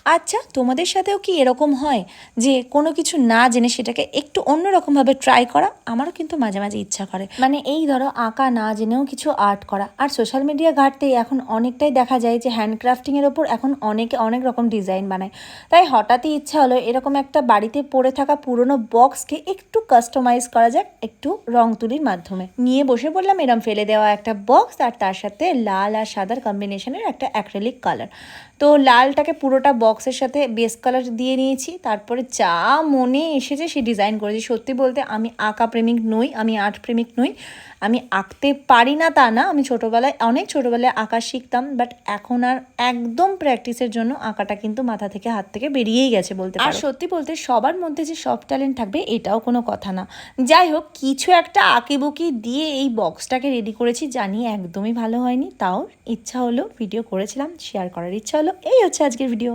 আচ্ছা, তোমাদের সাথেও কি এরকম হয় যে কোনো কিছু না জেনে সেটাকে একটু অন্যরকমভাবে ট্রাই করা? আমারও কিন্তু মাঝে মাঝে ইচ্ছা করে, মানে এই ধরো আঁকা না জেনেও কিছু আর্ট করা। আর সোশ্যাল মিডিয়া ঘাটতেই এখন অনেকটাই দেখা যায় যে হ্যান্ডক্রাফটিংয়ের ওপর এখন অনেকে অনেক রকম ডিজাইন বানায়। তাই হঠাৎই ইচ্ছা হলো এরকম একটা বাড়িতে পড়ে থাকা পুরনো বক্সকে একটু কাস্টমাইজ করা যাক একটু রং তুলির মাধ্যমে। নিয়ে বসে পড়লাম এরম ফেলে দেওয়া একটা বক্স, আর তার সাথে লাল আর সাদার কম্বিনেশনের একটা অ্যাক্রিলিক কালার। তো লালটাকে পুরোটা বক্সের সাথে বেস কালার দিয়ে নিয়েছি, তারপরে যা মনে এসেছে সে ডিজাইন করেছি। সত্যি বলতে আমি আঁকা প্রেমিক নই, আমি আর্ট প্রেমিক নই, আমি আঁকতে পারি না তা না, আমি অনেক ছোটোবেলায় আঁকা শিখতাম, বাট এখন আর একদম প্র্যাকটিসের জন্য আঁকাটা কিন্তু মাথা থেকে হাত থেকে বেরিয়েই গেছে বলতে পারো। আর সত্যি বলতে সবার মধ্যে যে সব ট্যালেন্ট থাকবে এটাও কোনো কথা না। যাই হোক, কিছু একটা আঁকিবুকি দিয়ে এই বক্সটাকে রেডি করেছি, জানি একদমই ভালো হয়নি, তাও ইচ্ছা হলো ভিডিও করেছিলাম, শেয়ার করার ইচ্ছা হলো। এই হচ্ছে আজকের ভিডিও।